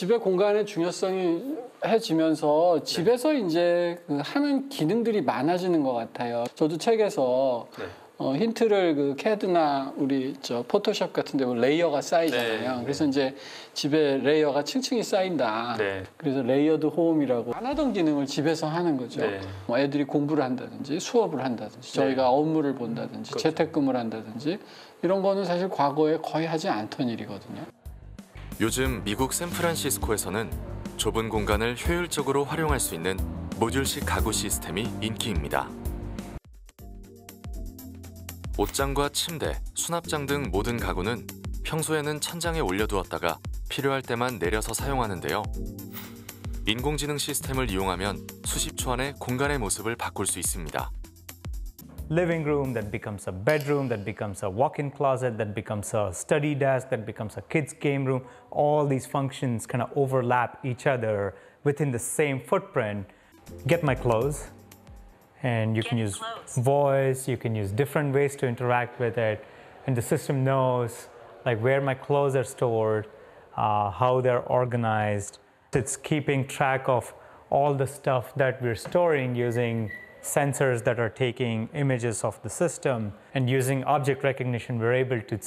집의 공간의 중요성이 해지면서 집에서 이제 그 하는 기능들이 많아지는 것 같아요. 저도 책에서 힌트를 그 캐드나 우리 저 포토샵 같은 데 보면 레이어가 쌓이잖아요. 그래서 이제 집에 레이어가 층층이 쌓인다. 그래서 레이어드 홈이라고 안 하던 기능을 집에서 하는 거죠. 뭐 애들이 공부를 한다든지 수업을 한다든지 저희가 업무를 본다든지 재택근무를 한다든지 이런 거는 사실 과거에 거의 하지 않던 일이거든요. 요즘 미국 샌프란시스코에서는 좁은 공간을 효율적으로 활용할 수 있는 모듈식 가구 시스템이 인기입니다. 옷장과 침대, 수납장 등 모든 가구는 평소에는 천장에 올려두었다가 필요할 때만 내려서 사용하는데요. 인공지능 시스템을 이용하면 수십 초 안에 공간의 모습을 바꿀 수 있습니다. Living room that becomes a bedroom, that becomes a walk-in closet, that becomes a study desk, that becomes a kids' game room. All these functions kind of overlap each other within the same footprint. Get my clothes, and you can use voice, you can use different ways to interact with it, and the system knows like where my clothes are stored, how they're organized. It's keeping track of all the stuff that we're storing using sensors that are taking images of the system, and using object recognition, we're able to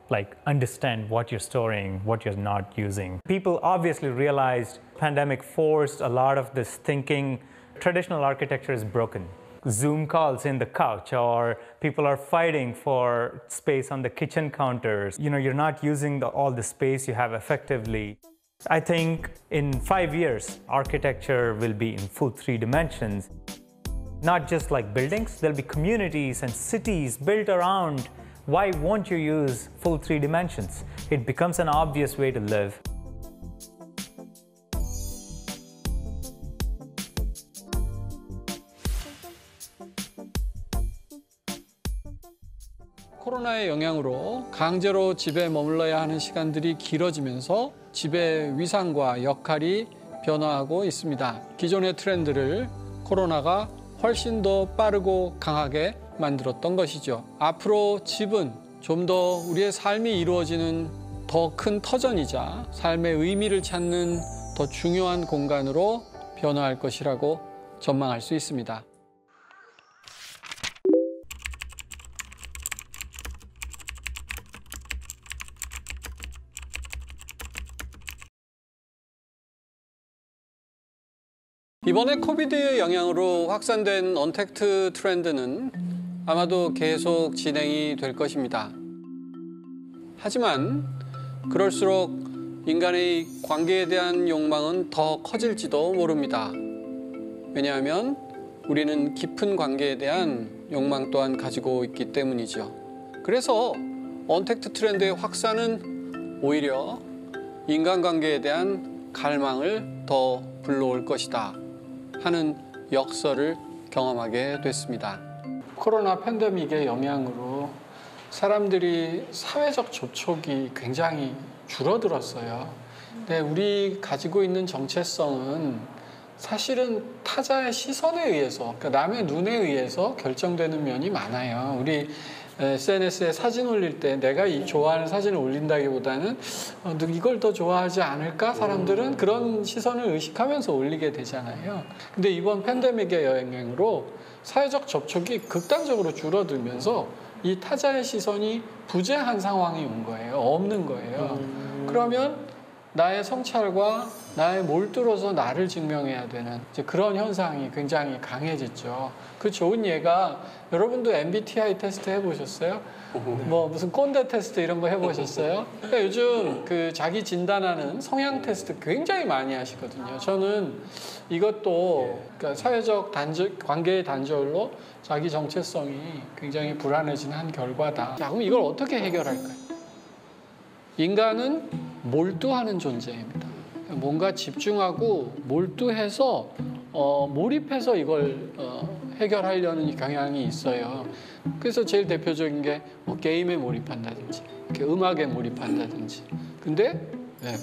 like understand what you're storing, what you're not using. People obviously realized pandemic forced a lot of this thinking. Traditional architecture is broken. Zoom calls in the couch, or people are fighting for space on the kitchen counters. You know, you're not using all the space you have effectively. I think in 5 years, architecture will be in full 3 dimensions. Not just like buildings, there'll be communities and cities built around. Why won't you use full 3 dimensions? It becomes an obvious way to live. 코로나의 영향으로 강제로 집에 머물러야 하는 시간들이 길어지면서 집의 위상과 역할이 변화하고 있습니다. 기존의 트렌드를 코로나가 훨씬 더 빠르고 강하게 만들었던 것이죠. 앞으로 집은 좀 더 우리의 삶이 이루어지는 더 큰 터전이자 삶의 의미를 찾는 더 중요한 공간으로 변화할 것이라고 전망할 수 있습니다. 이번에 코비드의 영향으로 확산된 언택트 트렌드는 아마도 계속 진행이 될 것입니다. 하지만 그럴수록 인간의 관계에 대한 욕망은 더 커질지도 모릅니다. 왜냐하면 우리는 깊은 관계에 대한 욕망 또한 가지고 있기 때문이죠. 그래서 언택트 트렌드의 확산은 오히려 인간관계에 대한 갈망을 더 불러올 것이다 하는 역설을 경험하게 됐습니다. 코로나 팬데믹의 영향으로 사람들이 사회적 접촉이 굉장히 줄어들었어요. 근데 우리 가지고 있는 정체성은 사실은 타자의 시선에 의해서, 그러니까 남의 눈에 의해서 결정되는 면이 많아요. 우리 SNS에 사진 올릴 때 내가 좋아하는 사진을 올린다기보다는 이걸 더 좋아하지 않을까? 사람들은 그런 시선을 의식하면서 올리게 되잖아요. 근데 이번 팬데믹의 영향으로 사회적 접촉이 극단적으로 줄어들면서 이 타자의 시선이 부재한 상황이 온 거예요. 없는 거예요. 그러면 나의 성찰과 나의 몰두로서 나를 증명해야 되는 이제 그런 현상이 굉장히 강해졌죠. 그 좋은 예가 여러분도 MBTI 테스트 해보셨어요? 뭐 무슨 꼰대 테스트 이런 거 해보셨어요? 그러니까 요즘 그 자기 진단하는 성향 테스트 굉장히 많이 하시거든요. 저는 이것도 그러니까 사회적 관계의 단절로 자기 정체성이 굉장히 불안해진 한 결과다. 자, 그럼 이걸 어떻게 해결할까요? 인간은 몰두하는 존재입니다. 뭔가 집중하고 몰두해서 몰입해서 이걸 해결하려는 경향이 있어요. 그래서 제일 대표적인 게 뭐 게임에 몰입한다든지 이렇게 음악에 몰입한다든지. 근데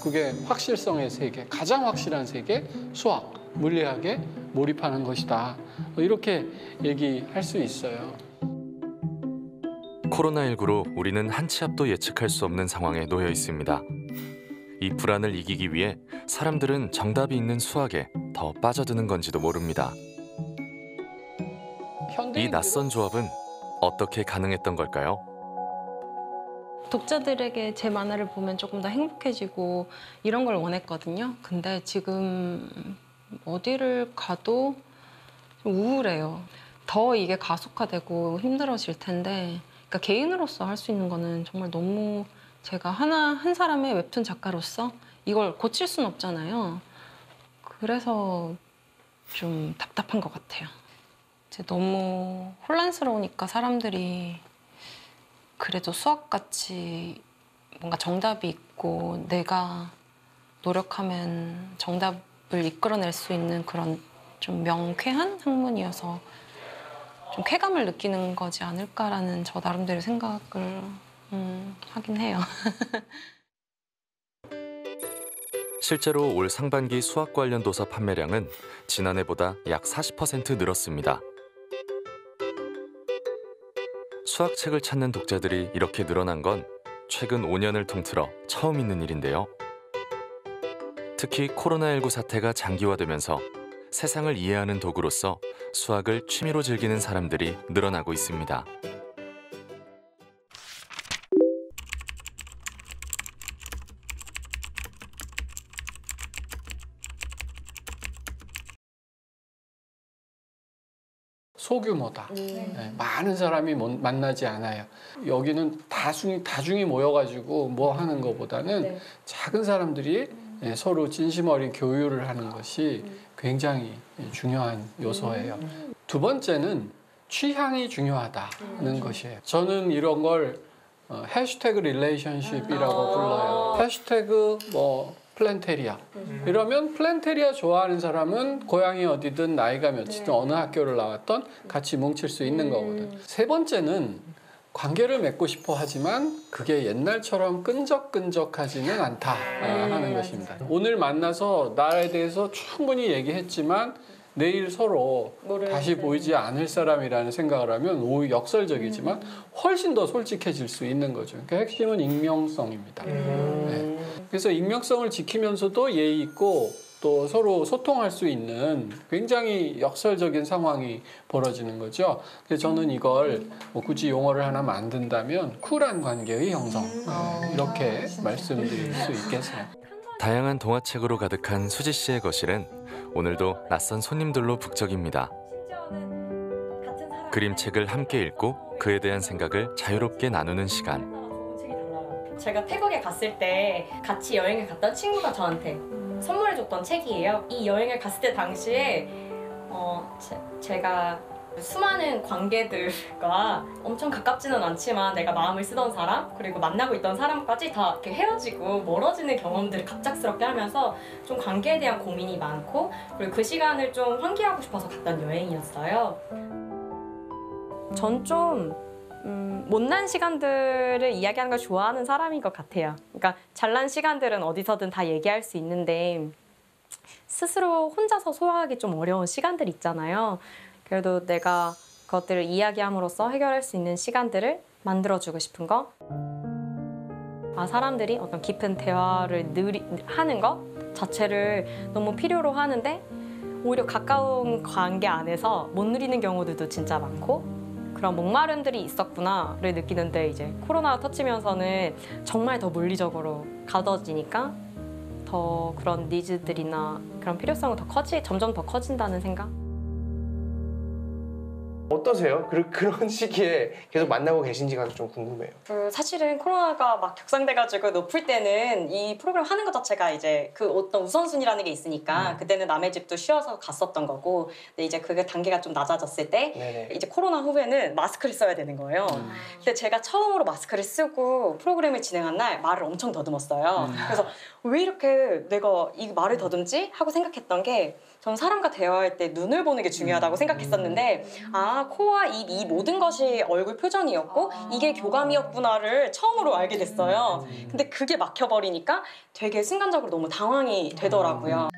그게 확실성의 세계, 가장 확실한 세계, 수학, 물리학에 몰입하는 것이다. 이렇게 얘기할 수 있어요. 코로나19로 우리는 한 치 앞도 예측할 수 없는 상황에 놓여 있습니다. 이 불안을 이기기 위해 사람들은 정답이 있는 수학에 더 빠져드는 건지도 모릅니다. 이 낯선 조합은 어떻게 가능했던 걸까요? 독자들에게 제 만화를 보면 조금 더 행복해지고 이런 걸 원했거든요. 근데 지금 어디를 가도 좀 우울해요. 더 이게 가속화되고 힘들어질 텐데, 그러니까 개인으로서 할 수 있는 거는 정말 너무 제가 한 사람의 웹툰 작가로서 이걸 고칠 수는 없잖아요. 그래서 좀 답답한 것 같아요. 이제 너무 혼란스러우니까 사람들이 그래도 수학같이 뭔가 정답이 있고 내가 노력하면 정답을 이끌어낼 수 있는 그런 좀 명쾌한 학문이어서 좀 쾌감을 느끼는 거지 않을까라는 저 나름대로 생각을 하긴 해요. 실제로 올 상반기 수학 관련 도서 판매량은 지난해보다 약 40% 늘었습니다. 수학책을 찾는 독자들이 이렇게 늘어난 건 최근 5년을 통틀어 처음 있는 일인데요. 특히 코로나19 사태가 장기화되면서 세상을 이해하는 도구로서 수학을 취미로 즐기는 사람들이 늘어나고 있습니다. 소규모다. 네, 많은 사람이 만나지 않아요. 여기는 다중이 모여가지고 뭐 하는 것보다는 작은 사람들이 서로 진심 어린 교류를 하는 것이 굉장히 중요한 요소예요. 두 번째는 취향이 중요하다는 것이에요. 저는 이런 걸 해시태그 릴레이션십이라고 불러요. 해시태그 플랜테리아. 이러면 플랜테리아 좋아하는 사람은 고향이 어디든 나이가 몇이든 어느 학교를 나왔던 같이 뭉칠 수 있는 거거든. 세 번째는 관계를 맺고 싶어 하지만 그게 옛날처럼 끈적끈적하지는 않다 하는 것입니다. 오늘 만나서 나에 대해서 충분히 얘기했지만 내일 서로 다시 보이지 않을 사람이라는 생각을 하면 오히려 역설적이지만 훨씬 더 솔직해질 수 있는 거죠. 그러니까 핵심은 익명성입니다. 네. 그래서 익명성을 지키면서도 예의 있고 또 서로 소통할 수 있는 굉장히 역설적인 상황이 벌어지는 거죠. 그래서 저는 이걸 굳이 용어를 하나 만든다면 쿨한 관계의 형성, 이렇게 말씀드릴 수 있겠어요. 다양한 동화책으로 가득한 수지 씨의 거실은 오늘도 낯선 손님들로 북적입니다. 그림책을 함께 읽고 그에 대한 생각을 자유롭게 나누는 시간. 제가 태국에 갔을 때 같이 여행을 갔던 친구가 저한테 선물해줬던 책이에요. 이 여행을 갔을 때 당시에 제가 수많은 관계들과 엄청 가깝지는 않지만 내가 마음을 쓰던 사람 그리고 만나고 있던 사람까지 다 이렇게 헤어지고 멀어지는 경험들을 갑작스럽게 하면서 좀 관계에 대한 고민이 많고 그리고 그 시간을 좀 환기하고 싶어서 갔던 여행이었어요. 전 좀 못난 시간들을 이야기하는 걸 좋아하는 사람인 것 같아요. 그러니까 잘난 시간들은 어디서든 다 얘기할 수 있는데 스스로 혼자서 소화하기 좀 어려운 시간들 있잖아요. 그래도 내가 그것들을 이야기함으로써 해결할 수 있는 시간들을 만들어주고 싶은 거. 사람들이 어떤 깊은 대화를 하는 것 자체를 너무 필요로 하는데 오히려 가까운 관계 안에서 못 누리는 경우들도 진짜 많고 그런 목마름들이 있었구나를 느끼는데 이제 코로나가 터지면서는 정말 더 물리적으로 가둬지니까 더 그런 니즈들이나 그런 필요성은 점점 더 커진다는 생각? 어떠세요? 그런 시기에 계속 만나고 계신지가 좀 궁금해요. 사실은 코로나가 막 격상돼가지고 높을 때는 이 프로그램 하는 것 자체가 이제 그 어떤 우선순위라는 게 있으니까 그때는 남의 집도 쉬어서 갔었던 거고 근데 이제 그게 단계가 좀 낮아졌을 때 네네. 이제 코로나 후에는 마스크를 써야 되는 거예요. 근데 제가 처음으로 마스크를 쓰고 프로그램을 진행한 날 말을 엄청 더듬었어요. 그래서 왜 이렇게 내가 이 말을 더듬지? 하고 생각했던 게 전 사람과 대화할 때 눈을 보는 게 중요하다고 생각했었는데 코와 입 이 모든 것이 얼굴 표정이었고 이게 교감이었구나를 처음으로 알게 됐어요. 근데 그게 막혀버리니까 되게 순간적으로 너무 당황이 되더라고요.